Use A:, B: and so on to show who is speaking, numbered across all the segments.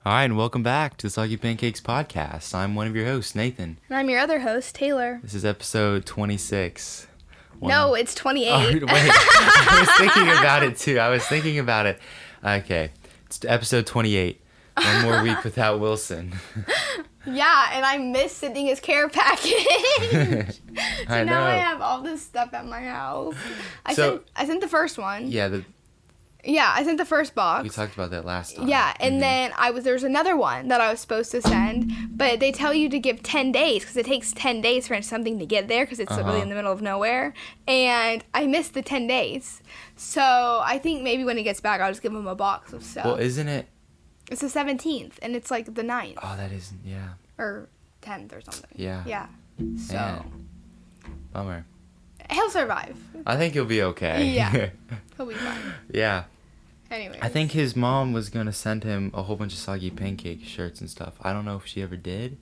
A: All right, and welcome back to the Soggy Pancakes podcast. I'm one of your hosts, Nathan.
B: And I'm your other host, Taylor.
A: This is episode 26.
B: No, it's 28.
A: Oh, wait, I was thinking about it. Okay, it's episode 28. One more week without Wilson.
B: Yeah, and I missed sending his care package.
A: I know.
B: Now I have all this stuff at my house. I sent the first one.
A: Yeah,
B: I sent the first box.
A: we talked about that last time.
B: Yeah, and then there's another one that I was supposed to send, but they tell you to give 10 days because it takes 10 days for something to get there because it's really in the middle of nowhere. And I missed the 10 days. So I think maybe when he gets back, I'll just give him a box of stuff.
A: Well, isn't it?
B: It's the 17th, and it's like the 9th.
A: Oh, that isn't, yeah.
B: Or 10th or something.
A: Yeah.
B: Yeah. So.
A: Man. Bummer.
B: He'll survive.
A: I think he'll be okay.
B: Yeah. He'll be fine.
A: Yeah.
B: Anyway.
A: I think his mom was going to send him a whole bunch of Soggy Pancake shirts and stuff. I don't know if she ever did.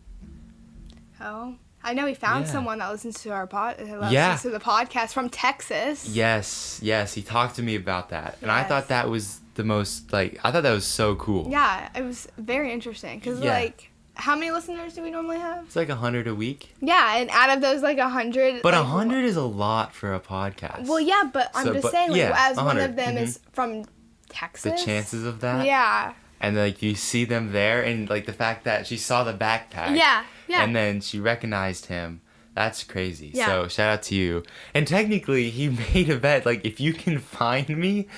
B: Oh. I know he found
A: Yeah.
B: someone that listens to our
A: Yeah.
B: listens to the podcast from Texas.
A: Yes, he talked to me about that. And I
B: Yes.
A: thought that was the most, I thought that was so cool.
B: Yeah, it was very interesting because,
A: Yeah.
B: how many listeners do we normally have?
A: It's like 100 a week.
B: Yeah, and out of those, 100.
A: But 100 is a lot for a podcast.
B: Well, yeah, but I'm just saying, as one
A: 100,
B: of them is from
A: the
B: Texas.
A: chances of that.
B: Yeah.
A: And, you see them there, and, the fact that she saw the backpack.
B: Yeah.
A: And then she recognized him. That's crazy.
B: Yeah.
A: So, shout out to you. And technically, he made a bet, if you can find me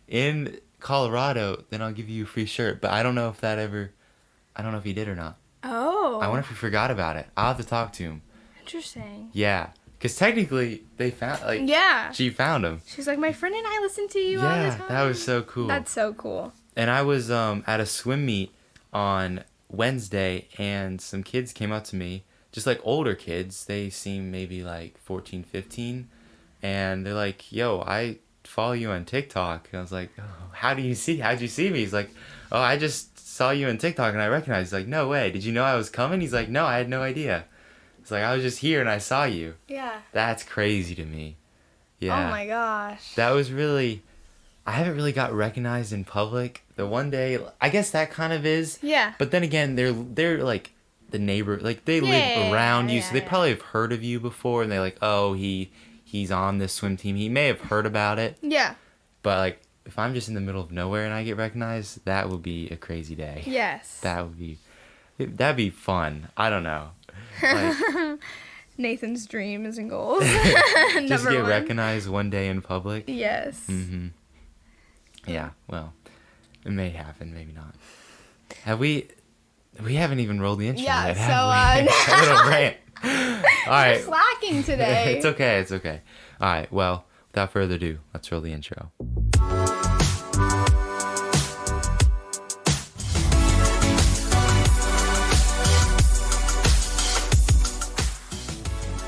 A: in Colorado, then I'll give you a free shirt. But I don't know if he did or not.
B: Oh.
A: I wonder if he forgot about it. I'll have to talk to him.
B: Interesting.
A: Yeah. Because technically, they found,
B: Yeah.
A: she found him.
B: She's like, my friend and I listen to you all the
A: Yeah,
B: time.
A: that was so cool.
B: That's so cool.
A: And I was at a swim meet on Wednesday, and some kids came up to me, just older kids. They seem maybe 14, 15, and they're like, yo, I follow you on TikTok. And I was like, oh, how'd you see me? He's like, oh, I just saw you on TikTok and I recognized. He's like, no way, did you know I was coming? He's like, no, I had no idea. It's like, I was just here and I saw you.
B: Yeah.
A: That's crazy to me. Yeah.
B: Oh my gosh.
A: That was really, I haven't really got recognized in public. The one day, I guess that kind of is.
B: Yeah.
A: But then again, they're the neighbor, they live around you, so they probably have heard of you before, and they're like, oh, he's on this swim team. He may have heard about it.
B: Yeah.
A: But if I'm just in the middle of nowhere and I get recognized, that would be a crazy day.
B: Yes.
A: That'd be fun. I don't know.
B: Nathan's dreams and goals.
A: Just get recognized one day in public.
B: Yes.
A: Mm-hmm. Yeah, well, it may happen, maybe not. We haven't even rolled the intro yet, have we? A little rant. All right.
B: We're slacking today.
A: It's okay. All right, well, without further ado, let's roll the intro.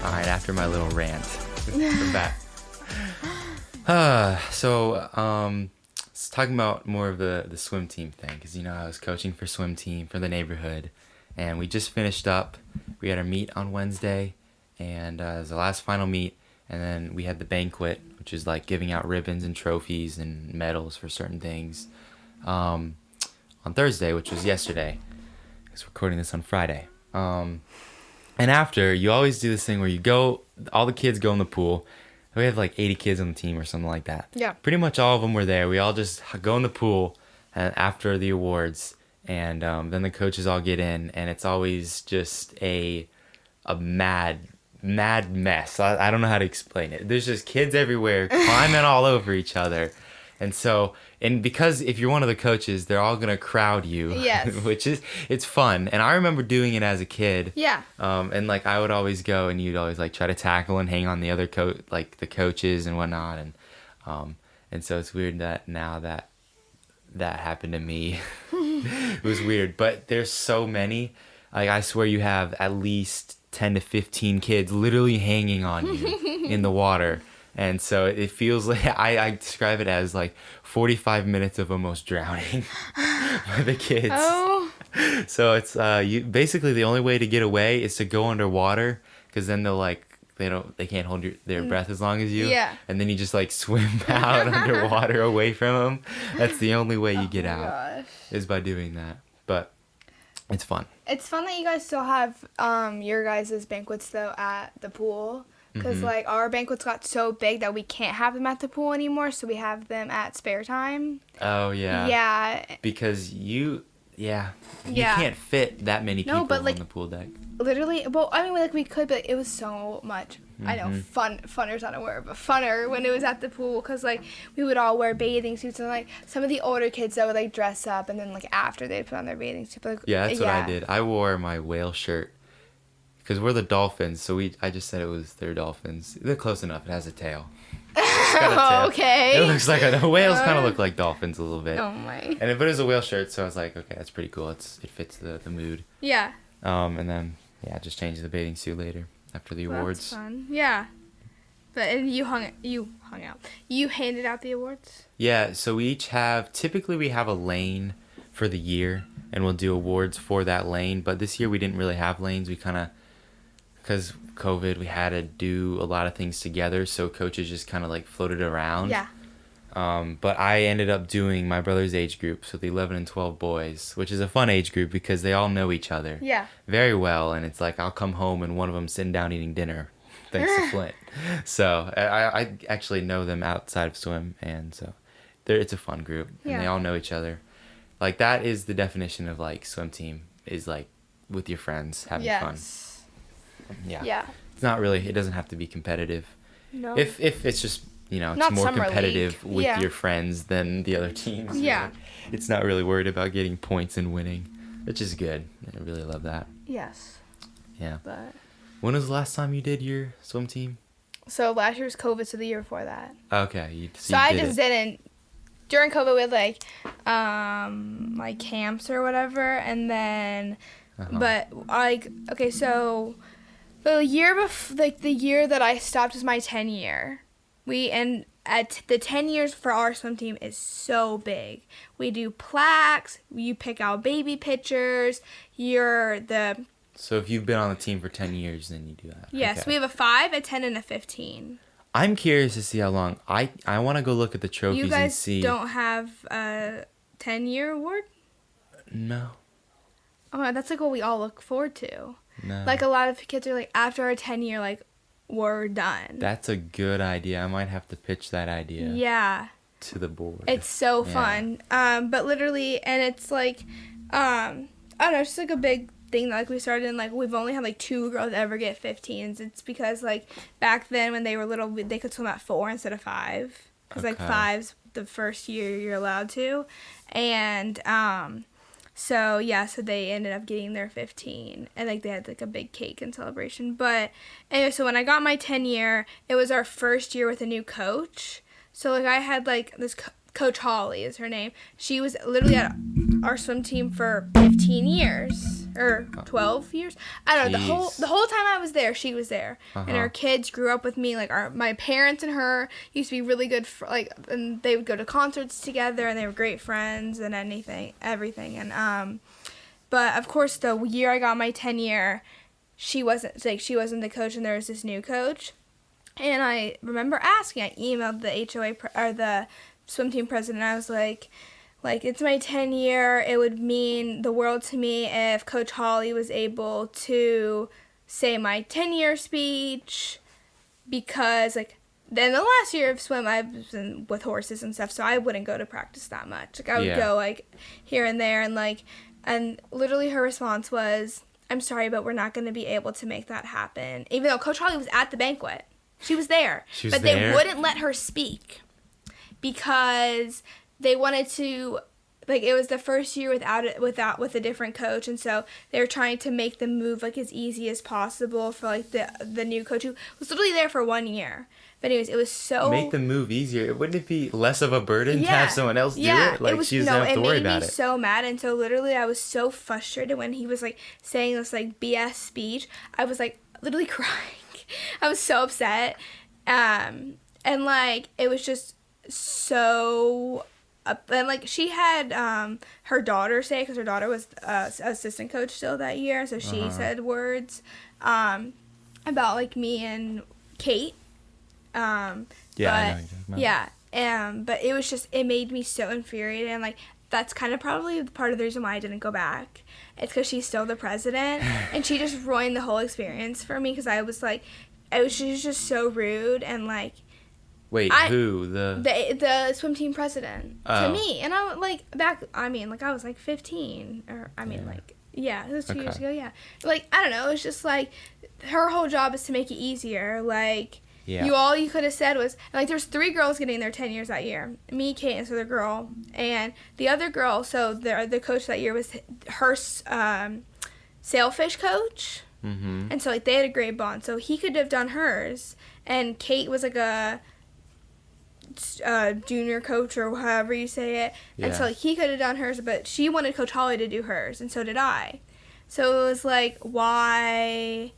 A: All right, after my little rant, we're back. It's talking about more of the swim team thing, because I was coaching for swim team for the neighborhood, and we just finished up. We had our meet on Wednesday, and it was the last final meet, and then we had the banquet, which is giving out ribbons and trophies and medals for certain things, on Thursday, which was yesterday, because we're recording this on Friday. And after, you always do this thing where all the kids go in the pool. We have 80 kids on the team or something like that.
B: Yeah.
A: Pretty much all of them were there. We all just go in the pool after the awards, and then the coaches all get in, and it's always just a mad mess. I don't know how to explain it. There's just kids everywhere climbing all over each other. And because if you're one of the coaches, they're all going to crowd you.
B: Yes.
A: It's fun. And I remember doing it as a kid.
B: Yeah.
A: And I would always go, and you'd always try to tackle and hang on the other the coaches and whatnot. And so it's weird that now that happened to me. It was weird. But there's so many. I swear you have at least 10 to 15 kids literally hanging on you in the water. And so it feels like, I describe it as 45 minutes of almost drowning by the kids.
B: Oh.
A: So it's basically the only way to get away is to go underwater, because then they can't hold their breath as long as you.
B: Yeah.
A: And then you just swim out underwater away from them. That's the only way you get out,
B: Gosh.
A: is by doing that. But It's fun.
B: It's fun that you guys still have your guys' banquets though at the pool, because like our banquets got so big that we can't have them at the pool anymore, so we have them at spare time.
A: Oh yeah.
B: Yeah.
A: Because you
B: Yeah.
A: can't fit that many
B: No,
A: people
B: but, like,
A: on the pool deck.
B: Literally, well, I mean, like we could, but it was so much. I know, funner's not a word, but funner when it was at the pool, because like we would all wear bathing suits, and like some of the older kids that would like dress up, and then like after they'd put on their bathing suit. Like,
A: Yeah, that's what I did. I wore my whale shirt because we're the Dolphins, so I just said it was their Dolphins. They're close enough. It has a tail. It's got a tail.
B: Okay.
A: It looks like the whales kind of look like dolphins a little bit.
B: Oh my.
A: And it was a whale shirt, so I was like, okay, that's pretty cool. It fits the mood.
B: Yeah.
A: And then just changed the bathing suit later after the awards.
B: That's fun. Yeah. But and you hung out. You handed out the awards?
A: Yeah, so typically we have a lane for the year, and we'll do awards for that lane. But this year we didn't really have lanes. We because COVID, we had to do a lot of things together, so coaches just kind of like floated around.
B: Yeah.
A: But I ended up doing my brother's age group, so the 11 and 12 boys, which is a fun age group because they all know each other very well. And it's like I'll come home and one of them sitting down eating dinner, thanks to Flint. So I actually know them outside of swim, and so it's a fun group, and they all know each other. Like that is the definition of like swim team, is like with your friends having fun. Yeah. It's not really. It doesn't have to be competitive.
B: No.
A: If it's just it's
B: Not
A: more
B: summer
A: competitive
B: league.
A: with your friends than the other teams.
B: Yeah.
A: It's not really worried about getting points and winning, which is good. I really love that.
B: Yes.
A: Yeah.
B: But
A: When was the last time you did your swim team?
B: so last year was COVID, so the year before that.
A: Okay.
B: So I just didn't. During COVID, we had like camps or whatever, and then, but okay, so the year that I stopped was my 10-year. At the 10 years for our swim team is so big. We do plaques. You pick out baby pictures.
A: So if you've been on the team for 10 years, then you do that.
B: Yes,
A: Okay.
B: we have a 5, a 10, and a 15.
A: I'm curious to see how long. I want to go look at the trophies
B: You
A: and
B: guys
A: see.
B: don't have a 10-year award?
A: No.
B: Oh, that's like what we all look forward to.
A: No.
B: Like a lot of kids are like, after our 10-year, like, we're done.
A: That's a good idea. I might have to pitch that idea
B: Yeah.
A: to the board.
B: It's so fun. But literally, and it's like, I don't know, it's just like a big thing that like we started, and like we've only had like 2 girls ever get 15s. It's because like back then when they were little, they could swim at 4 instead of 5, because like 5's the first year you're allowed to, and so they ended up getting their 15, and like they had like a big cake and celebration. But anyway, so when I got my 10-year, it was our first year with a new coach. So like I had like this Coach Holly is her name. She was literally at our swim team for 15 years or 12 years. I don't know. The whole time I was there, she was there, and her kids grew up with me. Like my parents and her used to be really good. And they would go to concerts together, and they were great friends and everything. And but of course, the year I got my 10-year, she wasn't the coach, and there was this new coach. And I remember asking. I emailed the HOA or the swim team president. I was like it's my 10-year. It would mean the world to me if Coach Holly was able to say my 10-year speech, because like then the last year of swim I was with horses and stuff, so I wouldn't go to practice that much. Like I would go like here and there, and literally her response was, "I'm sorry, but we're not going to be able to make that happen." Even though Coach Holly was at the banquet. She was there. They wouldn't let her speak because they wanted to, like, it was the first year with a different coach, and so they were trying to make the move like as easy as possible for like the new coach, who was literally there for 1 year. But anyways, it was so
A: make the move easier. Wouldn't it be less of a burden to have someone else do it? Like she doesn't have to worry about it. It made me so mad, and so literally I was so frustrated when he was like saying this like BS speech. I was like literally crying. I was so upset, and like it was just so. And like she had her daughter say, because her daughter was assistant coach still that year, so she said words about like me and Kate. But it was just, it made me so infuriated, and like
B: that's kind of probably part of the reason why I didn't go back. It's because she's still the president, and she just ruined the whole experience for me because I was like, she was just so rude and like.
A: Wait, who?
B: The swim team president to
A: Oh.
B: me, and I like I was like 15, or it was 2 years ago. Yeah, like I don't know, it was just like her whole job is to make it easier. Like all you could have said was like there's 3 girls getting their 10 years that year. Me, Kate, and this other girl, and the other girl. So the coach that year was her sailfish coach, and so like they had a great bond. So he could have done hers, and Kate was like a junior coach or however you say it, and so like, he could have done hers, but she wanted Coach Holly to do hers, and so did I. So it was like, why?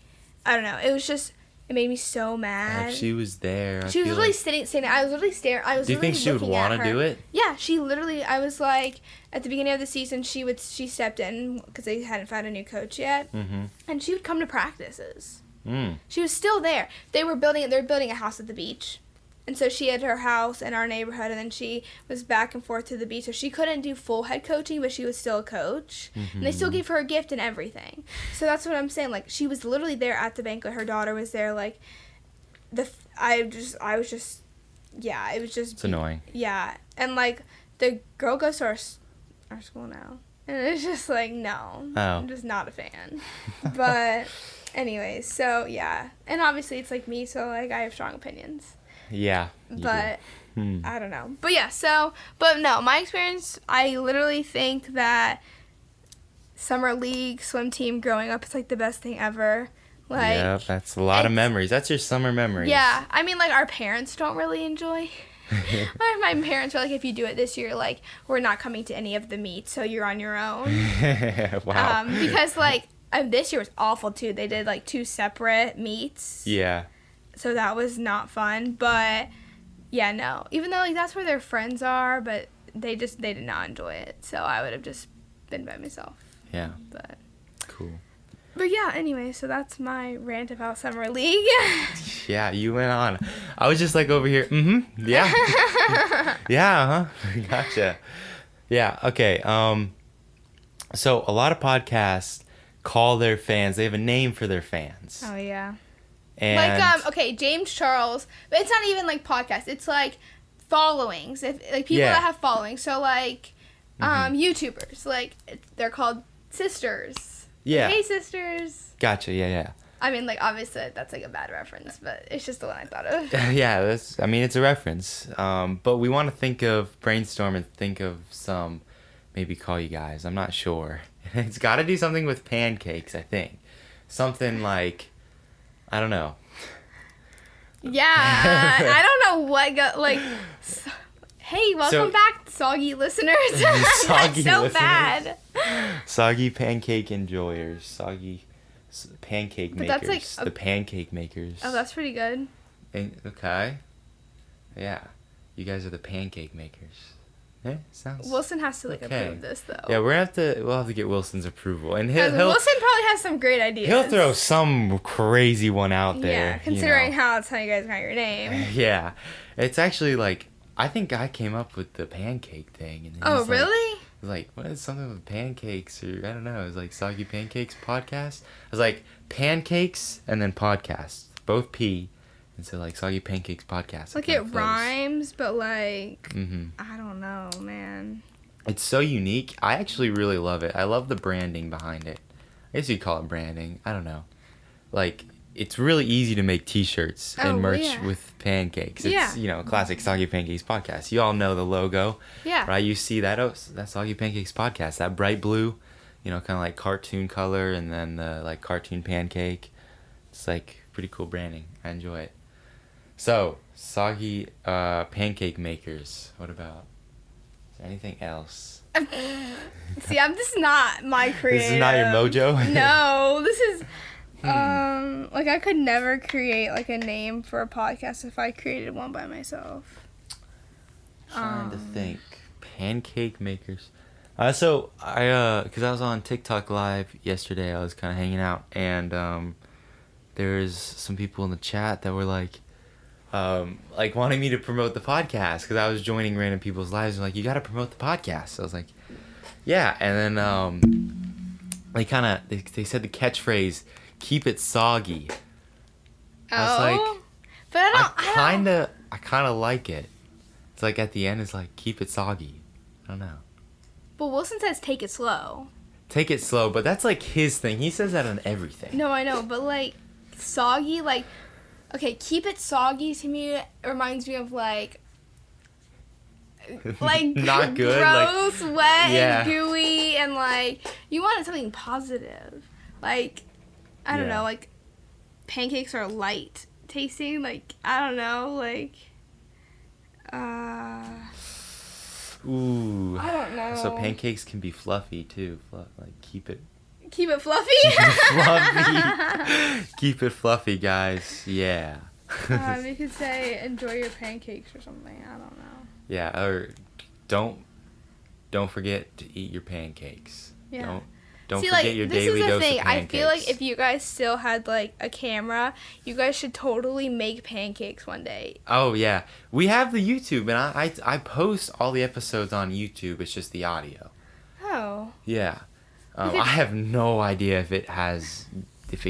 B: I don't know. It was just, it made me so mad.
A: If she was there,
B: she was literally sitting. I was literally staring. I was.
A: Do you think she would want to do it?
B: Yeah, she literally. I was like, at the beginning of the season, she stepped in because they hadn't found a new coach yet, and she would come to practices. She was still there. They're building a house at the beach. And so she had her house in our neighborhood, and then she was back and forth to the beach. So she couldn't do full head coaching, but she was still a coach. And they still gave her a gift and everything. So that's what I'm saying. Like, she was literally there at the banquet. Her daughter was there. Like, it's
A: annoying.
B: Yeah. And, like, the girl goes to our school now. And it's just like, no.
A: Oh.
B: I'm just not a fan. But anyways, so, yeah. And obviously it's like me, so, like, I have strong opinions.
A: Yeah.
B: But I don't know. But yeah, but no, my experience, I literally think that summer league swim team growing up is like the best thing ever. Like,
A: yeah, that's a lot of memories. That's your summer memories.
B: Yeah. I mean, like, our parents don't really enjoy. My parents are like, if you do it this year, like, we're not coming to any of the meets, so you're on your own.
A: Wow.
B: Because, like, this year was awful, too. They did, like, 2 separate meets.
A: Yeah.
B: So that was not fun, but yeah, no. Even though like that's where their friends are, but they did not enjoy it. So I would have just been by myself.
A: Yeah.
B: But
A: cool.
B: But yeah, anyway, so that's my rant about summer league.
A: Yeah, you went on. I was just like over here. Yeah. Yeah. Gotcha. Yeah. Okay. So a lot of podcasts call their fans. They have a name for their fans.
B: Oh yeah.
A: And
B: like James Charles, but it's not even like podcasts. It's like followings. If like people that have followings. So like YouTubers, like they're called sisters.
A: Yeah.
B: Hey sisters.
A: Gotcha. Yeah.
B: I mean, like obviously that's like a bad reference, but it's just the one I thought of.
A: Yeah, it's a reference. But we want to brainstorm and think of some, maybe call you guys. I'm not sure. It's got to do something with pancakes, I think. Something like, I don't know.
B: Yeah, I don't know what hey, welcome back, soggy listeners.
A: Soggy
B: That's so
A: listeners.
B: bad.
A: Soggy pancake enjoyers. Soggy pancake
B: But
A: makers.
B: that's like
A: the pancake makers.
B: Oh, that's pretty good.
A: Okay. Yeah. You guys are the pancake makers. Sounds
B: Wilson has to
A: okay.
B: approve this though.
A: Yeah, we'll have to get Wilson's approval, and
B: Wilson probably has some great ideas.
A: He'll throw some crazy one out there.
B: Yeah, considering that's how you guys got your name.
A: Yeah, it's actually like I think I came up with the pancake thing. And
B: oh really?
A: Like what is something with pancakes or I don't know. It was like Soggy Pancakes podcast. I was like pancakes and then podcast, both P. And so, like, Soggy Pancakes podcast.
B: Like, it rhymes, but, like, I don't know, man.
A: It's so unique. I actually really love it. I love the branding behind it. I guess you'd call it branding. I don't know. Like, it's really easy to make T-shirts and merch with pancakes. It's, classic Soggy Pancakes podcast. You all know the logo.
B: Yeah.
A: Right? You see that, that's Soggy Pancakes podcast. That bright blue, kind of like cartoon color and then the, like, cartoon pancake. It's, like, pretty cool branding. I enjoy it. So, Soggy pancake makers. What about? Is there anything else?
B: See, this is not my creative.
A: This is not your mojo?
B: No, this is like I could never create like a name for a podcast if I created one by myself.
A: Trying to think. Pancake makers. So because I was on TikTok Live yesterday, I was kind of hanging out, and there's some people in the chat that were like wanting me to promote the podcast because I was joining random people's lives and like, you got to promote the podcast. So I was like, Yeah, and then they said the catchphrase, "Keep it soggy." I was like,
B: but
A: I kind of like it. It's like at the end, it's like, "Keep it soggy." I don't know.
B: But Wilson says take it slow.
A: Take it slow, but that's like his thing. He says that on everything.
B: No, I know, but like soggy, like okay, keep it soggy to me reminds me of like
A: not good,
B: gross,
A: like,
B: wet,
A: yeah.
B: and gooey, and like you wanted something positive. Like I don't know, like pancakes are light tasting. Like I don't know, like
A: Ooh.
B: I don't know.
A: So pancakes can be fluffy too. Like keep it
B: fluffy.
A: fluffy. Keep it fluffy, guys. Yeah.
B: You could say enjoy your pancakes or something. I don't know.
A: Yeah, or don't forget to eat your pancakes.
B: Yeah.
A: Don't
B: See,
A: forget
B: like,
A: your
B: this
A: daily
B: is the
A: dose
B: thing.
A: of
B: I
A: pancakes.
B: feel like if you guys still had like a camera, you guys should totally make pancakes one day.
A: Oh yeah, we have the YouTube, and I post all the episodes on YouTube. It's just the audio.
B: Oh.
A: Yeah, I have no idea if it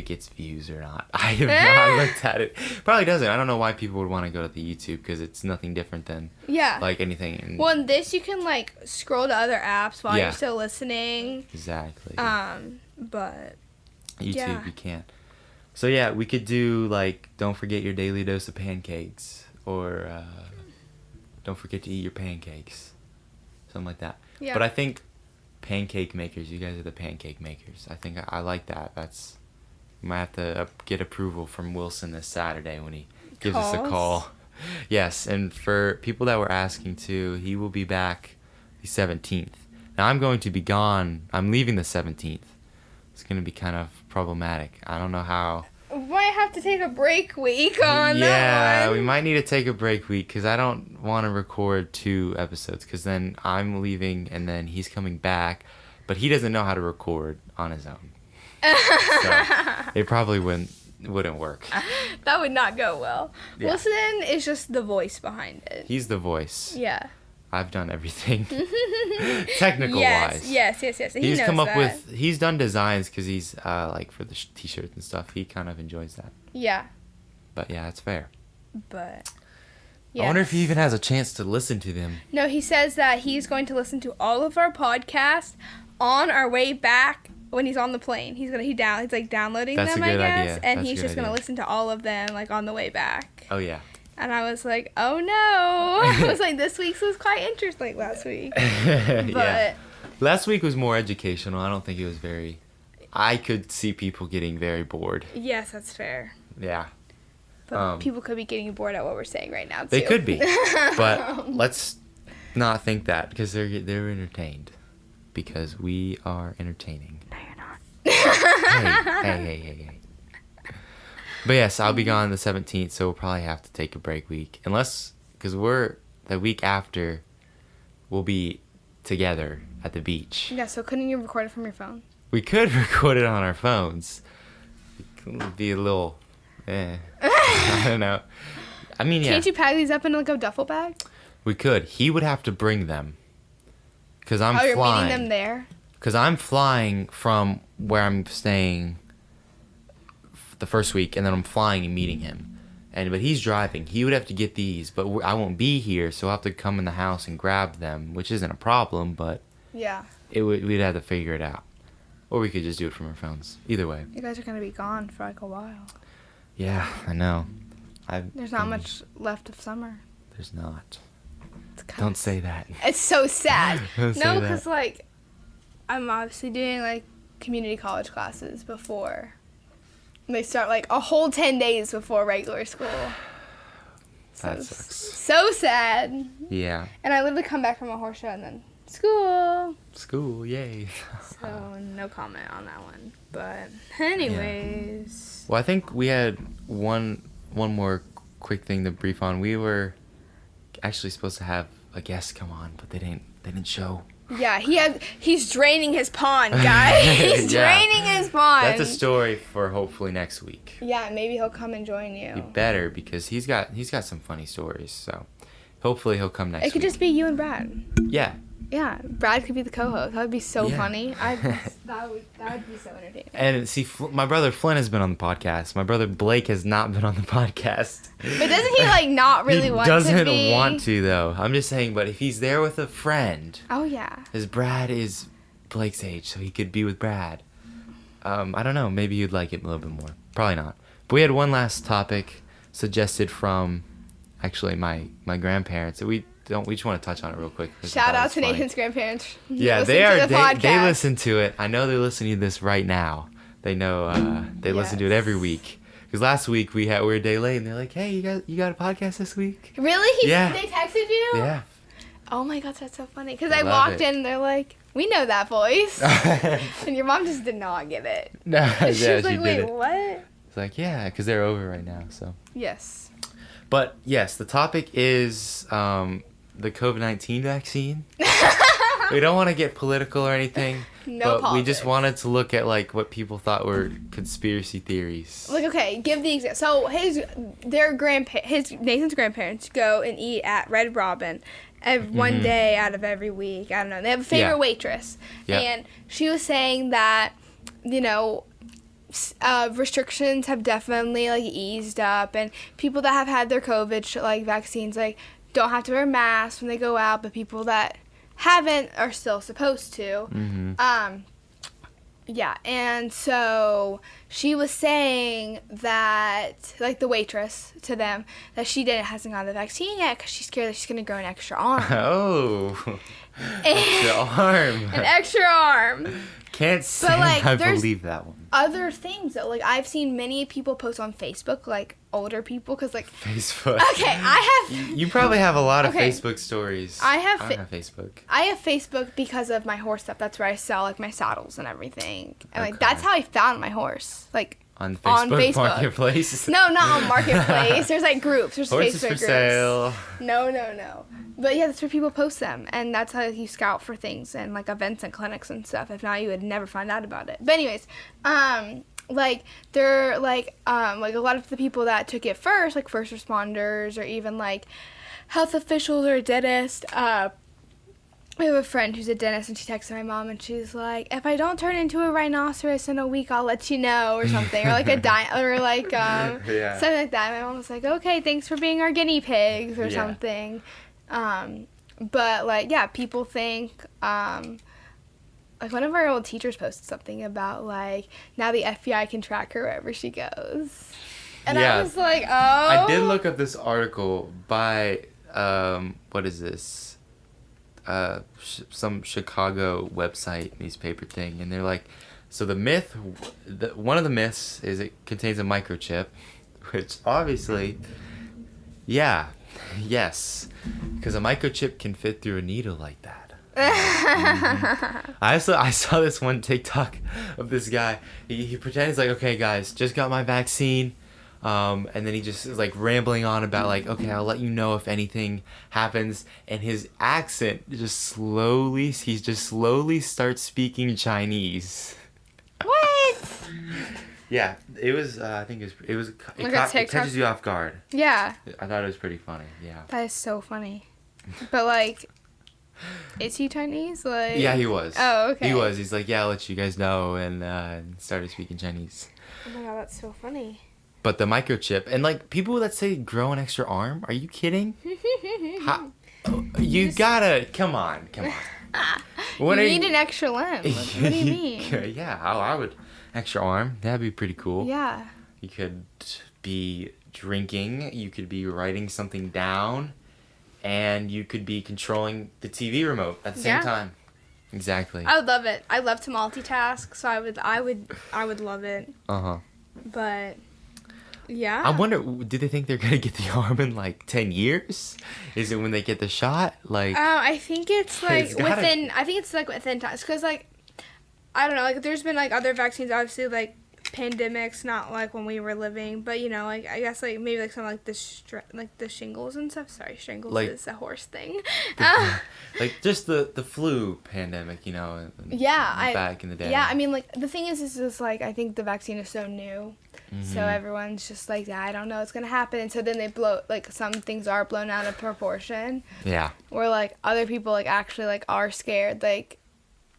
A: gets views or not. I have not looked at it. Probably doesn't. I don't know why people would want to go to the YouTube because it's nothing different than like anything.
B: Well, in this you can like scroll to other apps while you're still listening.
A: Exactly.
B: But
A: YouTube you can't. So yeah, we could do like don't forget your daily dose of pancakes or don't forget to eat your pancakes, something like that.
B: Yeah.
A: But I think pancake makers. You guys are the pancake makers. I think I like that. That's. We might have to get approval from Wilson this Saturday when he gives us a call. Yes, and for people that were asking too, he will be back the 17th. Now I'm going to be gone. I'm leaving the 17th. It's going to be kind of problematic. I don't know how.
B: We might have to take a break week on that
A: Yeah,
B: one.
A: we might need to take a break week because I don't want to record 2 episodes because then I'm leaving and then he's coming back, but he doesn't know how to record on his own. So it probably wouldn't work.
B: That would not go well.
A: Yeah.
B: Wilson is just the voice behind it.
A: He's the voice.
B: Yeah.
A: I've done everything. Technical wise.
B: Yes.
A: He's
B: knows
A: come up
B: that.
A: he's done designs because he's like for the t-shirts and stuff. He kind of enjoys that.
B: Yeah.
A: But yeah, it's fair.
B: But
A: I wonder if he even has a chance to listen to them.
B: No, he says that he's going to listen to all of our podcasts on our way back when he's on the plane. He's like downloading
A: That's
B: them,
A: a good
B: I guess,
A: idea.
B: and
A: That's a
B: he's
A: good
B: just going to
A: idea.
B: listen to all of them like on the way back.
A: Oh yeah.
B: And I was like, oh no. I was like, this week's was quite interesting last week. But
A: Yeah. Last week was more educational. I don't think it was very. I could see people getting very bored.
B: yes, that's fair.
A: Yeah.
B: But people could be getting bored at what we're saying right now too.
A: They could be, but let's not think that because they're entertained, because we are entertaining.
B: No, you're not.
A: Hey. But yes, I'll be gone the 17th, so we'll probably have to take a break week, because the week after, we'll be together at the beach.
B: Yeah, so couldn't you record it from your phone?
A: We could record it on our phones. It would be a little, I don't know. I mean, yeah.
B: Can't you pack these up in like a duffel bag?
A: We could. He would have to bring them. Because I'm
B: you're
A: flying.
B: meeting them there?
A: Because I'm flying from where I'm staying the first week, and then I'm flying and meeting him. But he's driving. He would have to get these, but I won't be here, so I'll have to come in the house and grab them, which isn't a problem, but
B: Yeah.
A: we'd have to figure it out. Or we could just do it from our phones. Either way.
B: You guys are going to be gone for like a while.
A: Yeah, I know.
B: There's not much left of summer.
A: There's not.
B: It's
A: Don't say that.
B: It's so sad.
A: Don't say
B: No,
A: that.
B: because like I'm obviously doing like community college classes before they start, like a whole 10 days before regular school. So
A: That sucks.
B: So sad.
A: Yeah.
B: And I literally come back from a horse show and then school.
A: School, yay.
B: So no comment on that one. But anyways.
A: Well, I think we had one more quick thing to brief on. We were actually supposed to have a guest come on, but they didn't show.
B: Yeah, he's draining his pond, guys. He's
A: Yeah.
B: draining his pond.
A: That's a story for hopefully next week.
B: Yeah, maybe he'll come and join
A: You
B: you.
A: better, because he's got some funny stories. So hopefully he'll come next week.
B: It could just be you and Brad.
A: Yeah,
B: Yeah, Brad could be the co-host. That would be so
A: Yeah.
B: funny. That would be so entertaining.
A: And see, my brother Flynn has been on the podcast. My brother Blake has not been on the podcast.
B: But doesn't he like not really
A: He
B: want to
A: doesn't
B: be?
A: want to though. I'm just saying, but if he's there with a friend,
B: Oh yeah.
A: because Brad is Blake's age, so he could be with Brad. I don't know. Maybe you'd like it a little bit more. Probably not. But we had one last topic suggested from, actually, my grandparents. We just want to touch on it real quick. 'Cause I
B: Shout
A: thought it
B: out
A: was
B: to
A: funny.
B: Nathan's grandparents.
A: Yeah,
B: Listen
A: they
B: to
A: are.
B: the
A: They
B: podcast.
A: listen to it. I know they're listening to this right now. They know. They listen to it every week. Because last week we were a day late, and they're like, "Hey, you got a podcast this week?"
B: Really?
A: Yeah.
B: They texted you?
A: Yeah.
B: Oh my god, that's so funny. Because
A: I
B: I
A: love
B: walked
A: it.
B: in and they're like, we know that voice. And your mom just did not get it.
A: No, yeah,
B: She was like,
A: did
B: wait,
A: it.
B: what?
A: It's like, yeah, because they're over right now. So,
B: Yes.
A: but yes, the topic is the COVID-19 vaccine. We don't want to get political or anything,
B: No
A: but we just
B: politics.
A: wanted to look at like what people thought were conspiracy theories.
B: Like, okay, give the example. So Nathan's grandparents go and eat at Red Robin one day out of every week. I don't know. They have a favorite
A: Yeah.
B: waitress.
A: Yeah.
B: And she was saying that, restrictions have definitely like eased up, and people that have had their COVID vaccines don't have to wear masks when they go out, but people that haven't are still supposed to. Yeah, and so she was saying that, the waitress to them, that she hasn't gotten the vaccine yet because she's scared that she's going to grow an extra arm.
A: Oh, extra arm.
B: An extra arm.
A: Can't say I
B: there's
A: believe that one.
B: Other things, though. I've seen many people post on Facebook, older people, because,
A: Facebook.
B: okay, I have...
A: You probably have a lot of
B: Okay.
A: Facebook stories.
B: I have
A: don't have Facebook.
B: I have Facebook because of my horse stuff. That's where I sell, my saddles and everything. And,
A: Okay.
B: that's how I found my horse.
A: On Facebook,
B: on Facebook.
A: Marketplace.
B: No, not on Marketplace. There's, groups. There's
A: Horses
B: Facebook
A: for
B: groups.
A: sale.
B: No. But, yeah, that's where people post them. And that's how you scout for things and, events and clinics and stuff. If not, you would never find out about it. But, anyways, they're, a lot of the people that took it first, first responders or even, health officials or dentists, I have a friend who's a dentist, and she texted my mom, and she's like, if I don't turn into a rhinoceros in a week, I'll let you know, or something, or something like that. My mom was like, okay, thanks for being our guinea pigs, or something. But, people think, one of our old teachers posted something about, now the FBI can track her wherever she goes. And I was like, oh.
A: I did look up this article by, what is this? Some Chicago website newspaper thing, and they're like, so one of the myths is it contains a microchip, which obviously, yes, because a microchip can fit through a needle like that. I saw this one TikTok of this guy. He pretends okay guys, just got my vaccine. And then he just is rambling on about okay, I'll let you know if anything happens, and his accent he just slowly starts speaking Chinese.
B: What?
A: Yeah, it was I think it catches you off guard.
B: Yeah.
A: I thought it was pretty funny. Yeah.
B: That is so funny. But is he Chinese?
A: Yeah, he was.
B: Oh, okay.
A: He was. He's like, yeah, I'll let you guys know, and started speaking Chinese.
B: Oh my god, that's so funny.
A: But the microchip, and people that say grow an extra arm, are you kidding? You gotta, come on.
B: You need an extra limb. What do you mean?
A: Yeah, I would, extra arm, that'd be pretty cool.
B: Yeah.
A: You could be drinking, you could be writing something down, and you could be controlling the TV remote at the same time. Exactly.
B: I would love it. I love to multitask, so I would love it.
A: Uh-huh.
B: But yeah.
A: I wonder, do they think they're gonna get the arm in 10 years? Is it when they get the shot?
B: I think it's
A: It's gotta-
B: within. I think it's within times, because I don't know. There's been other vaccines, obviously pandemics, not like when we were living, but you know, like I guess like maybe like some like the shingles and stuff. Sorry, shingles
A: Like-
B: is a horse thing.
A: Like just the flu pandemic, you know. Back in the day.
B: Yeah, I mean, like the thing is just like I think the vaccine is so new, so everyone's just like, yeah, I don't know what's gonna happen, and so then they blow like some things are blown out of proportion.
A: Yeah.
B: Where like other people like actually like are scared. Like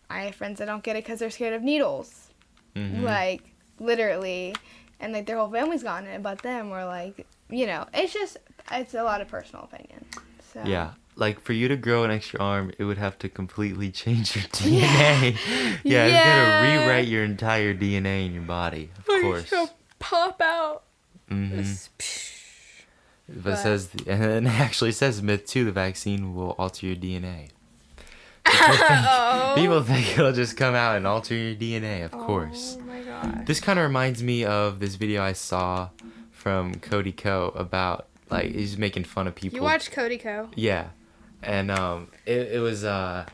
B: I have friends that don't get it because they're scared of needles, like literally, and like their whole family's gotten it, but them were like, you know, it's a lot of personal opinion. So.
A: Yeah. Like for you to grow an extra arm, it would have to completely change your DNA. Yeah, it's gonna rewrite your entire DNA in your body, of course.
B: It'll pop out.
A: But it says, and it actually says myth too, the vaccine will alter your DNA. People think it'll just come out and alter your DNA, of course.
B: Oh my god.
A: This kind of reminds me of this video I saw from Cody Ko about, like, he's making fun of people.
B: You watch Cody Ko?
A: Yeah. And it was a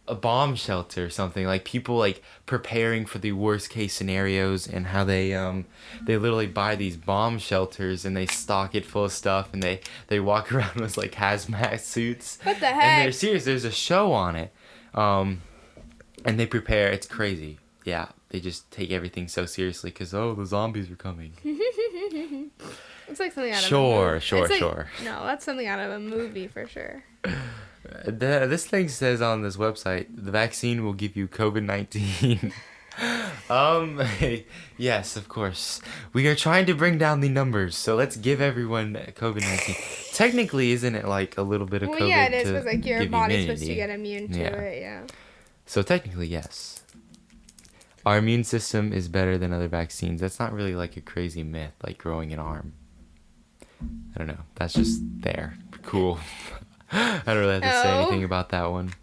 A: bomb shelter or something, like people like preparing for the worst case scenarios, and how they literally buy these bomb shelters and they stock it full of stuff, and they walk around with like hazmat suits.
B: What the heck?
A: And they're serious. There's a show on it, and they prepare. It's crazy. Yeah, they just take everything so seriously because the zombies are coming.
B: It's like something out of
A: Sure.
B: No, that's something out of a movie for sure.
A: This thing says on this website, the vaccine will give you COVID-19. Yes, of course. We are trying to bring down the numbers, so let's give everyone COVID-19. Technically, isn't it like a little bit of COVID?
B: Well, yeah, it is, because like
A: to
B: your
A: give
B: body's
A: immunity?
B: supposed to get immune to it, yeah.
A: So technically, yes. Our immune system is better than other vaccines. That's not really like a crazy myth, like growing an arm. I don't know. That's just there. Cool. I don't really have to say anything about that one.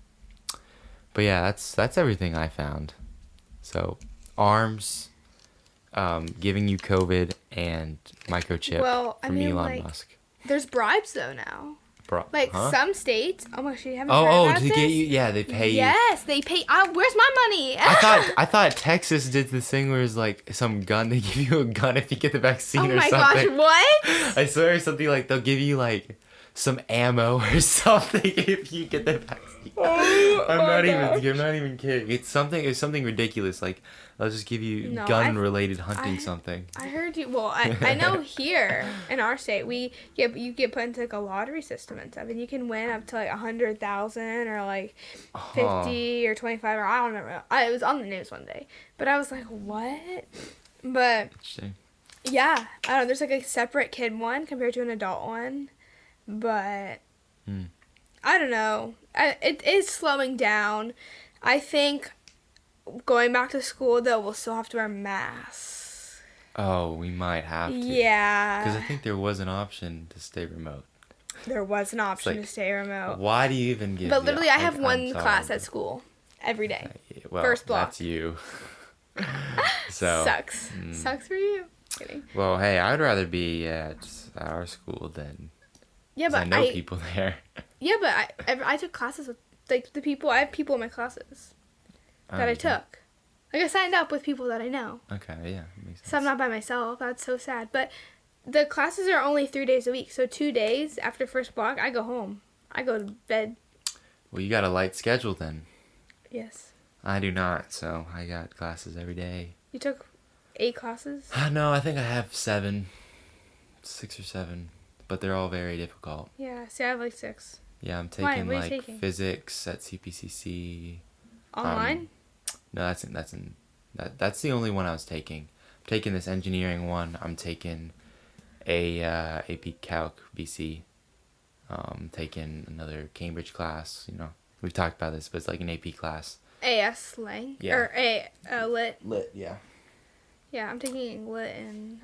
A: But yeah, that's everything I found. So, arms, giving you COVID, and microchip from Elon Musk.
B: There's bribes though now. Some states. Oh my gosh, you haven't heard about
A: to
B: this?
A: get you? Yeah, they pay you.
B: Yes, they pay. Where's my money?
A: I thought Texas did this thing where it's like some gun. They give you a gun if you get the vaccine or something.
B: Oh my gosh, what?
A: I swear something like they'll give you like some ammo or something if you get the vaccine. I'm not even kidding. It's something ridiculous. Like they'll just give you gun-related hunting something.
B: I heard you. Well, I know here in our state you get put into like a lottery system and stuff, and you can win up to like 100,000 or like 50 or 25 or I don't remember. It was on the news one day, but I was like, what? But yeah, I don't know. There's like a separate kid one compared to an adult one. But I don't know. It is slowing down. I think going back to school though, we'll still have to wear masks.
A: Oh, we might have to.
B: Yeah.
A: Because I think there was an option to stay remote.
B: There was an option to stay remote.
A: Why do you even give?
B: But literally, I have one class at school every day.
A: Well,
B: first block.
A: That's you. So
B: sucks. Sucks for you. Kidding.
A: Well, hey, I'd rather be at our school than.
B: Yeah, but
A: I know people there.
B: Yeah, but I took classes with like the people. I have people in my classes that I took. Like I signed up with people that I know.
A: Okay, yeah, makes sense.
B: So I'm not by myself. That's so sad. But the classes are only 3 days a week. So 2 days after first block, I go home. I go to bed.
A: Well, you got a light schedule then.
B: Yes.
A: I do not. So I got classes every day.
B: You took 8 classes?
A: No, I think I have 7, 6 or 7. But they're all very difficult.
B: Yeah, see, I have like 6.
A: Yeah, I'm taking like physics at CPCC.
B: Online?
A: No, that's the only one I was taking. I'm taking this engineering one. I'm taking a AP Calc BC. Taking another Cambridge class. You know, we've talked about this, but it's like an AP class.
B: AS slang?
A: Yeah.
B: Or lit?
A: Lit, yeah.
B: Yeah, I'm taking lit and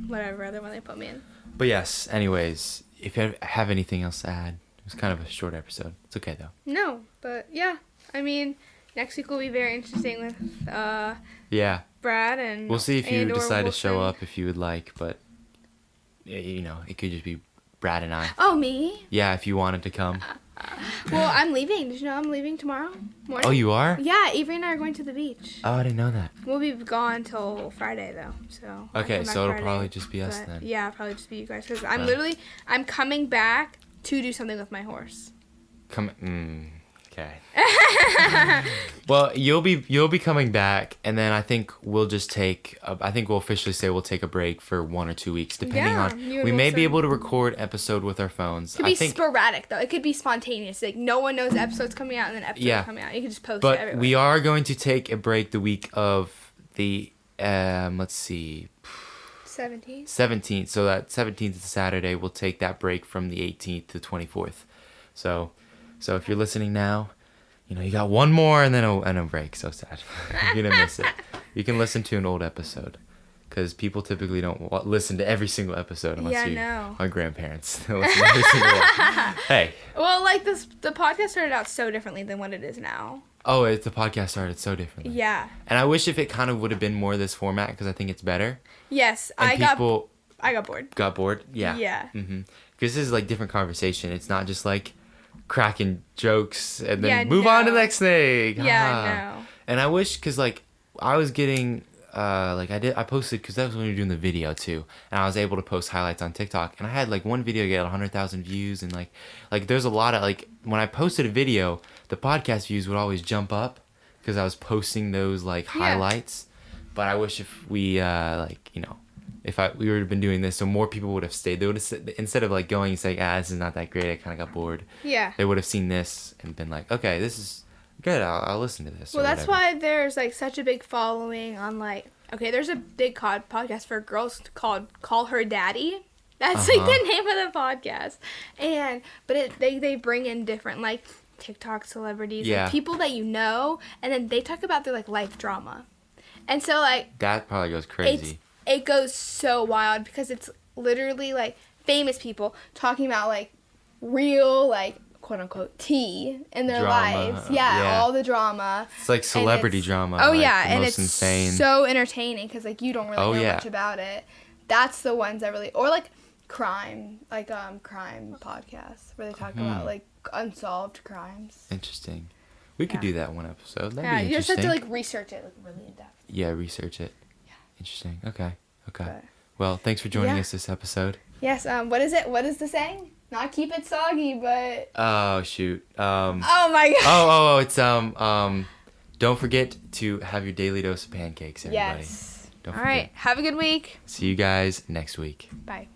B: whatever other one they put me in.
A: But yes, anyways, if you have anything else to add, it was kind of a short episode. It's okay though.
B: No, but yeah, I mean, next week will be very interesting with Brad and
A: we'll see if you decide
B: Wilson.
A: to show up if you would like, but you know, it could just be Brad and I.
B: Oh, me?
A: Yeah, if you wanted to come.
B: Well, I'm leaving. Did you know I'm leaving tomorrow morning?
A: Oh, you are?
B: Yeah, Avery and I are going to the beach.
A: Oh, I didn't know that.
B: We'll be gone till Friday though, so. I'll
A: Okay,
B: come back
A: so it'll
B: Friday,
A: probably just be us
B: but
A: then.
B: Yeah, it'll probably just be you guys because
A: Huh.
B: I'm coming back to do something with my horse.
A: Okay. Well, you'll be coming back, and then I think we'll just take. I think we'll officially say we'll take a break for 1 or 2 weeks, depending
B: Yeah,
A: on.
B: you and
A: We may be
B: Wilson.
A: able to record episode with our phones.
B: It could be sporadic though. It could be spontaneous. Like no one knows episodes coming out and then episodes coming out. You can just post it
A: But
B: everywhere.
A: we are going to take a break the week of the let's see,
B: 17.
A: 17th. So that 17th is Saturday. We'll take that break from the 18th to 24th. So if you're listening now, you got one more and then a break. So sad. You're gonna miss it. You can listen to an old episode, because people typically don't listen to every single episode unless our grandparents. They listen to every single one. Hey.
B: Well, like the podcast started out so differently than what it is now.
A: Oh, the podcast started so differently.
B: Yeah.
A: And I wish if it kind of would have been more this format, because I think it's better.
B: Yes,
A: And
B: I got bored.
A: Got bored? Yeah.
B: Yeah.
A: Mm-hmm. Because this is like different conversation. It's not just like cracking jokes and then move on to the next thing.
B: Yeah, no.
A: And I wish, because like I was getting, I posted, because that was when we were doing the video too. And I was able to post highlights on TikTok. And I had like one video get 100,000 views. And like there's a lot of when I posted a video, the podcast views would always jump up because I was posting those like highlights. But I wish if we we would have been doing this, so more people would have stayed. They would have, instead of like going and saying, this is not that great, I kind of got bored.
B: Yeah.
A: They would have seen this and been like, okay, this is good. I'll listen to this.
B: Well, that's why there's like such a big following on there's a big podcast for girls called Call Her Daddy. That's like the name of the podcast. They bring in different like TikTok celebrities, like people that and then they talk about their like life drama. And so like
A: that probably goes crazy.
B: It goes so wild because it's literally like famous people talking about like real like quote unquote tea in their lives. Yeah, all the drama.
A: It's like celebrity drama.
B: Oh
A: like,
B: yeah, and
A: most
B: it's
A: insane.
B: so entertaining because like you don't really know much about it. That's the ones that really, or like crime podcasts where they talk about like unsolved crimes.
A: Interesting. We could do that one episode. That'd be interesting.
B: You just have to like research it like really in depth.
A: Yeah, research it. Yeah. Interesting. Okay.
B: But,
A: well, thanks for joining us this episode.
B: Yes. What is it? What is the saying? Not keep it soggy, but.
A: Oh shoot.
B: Oh my god.
A: Oh, it's don't forget to have your daily dose of pancakes, everybody.
B: Yes.
A: Don't
B: All
A: forget.
B: right. Have a good week.
A: See you guys next week.
B: Bye.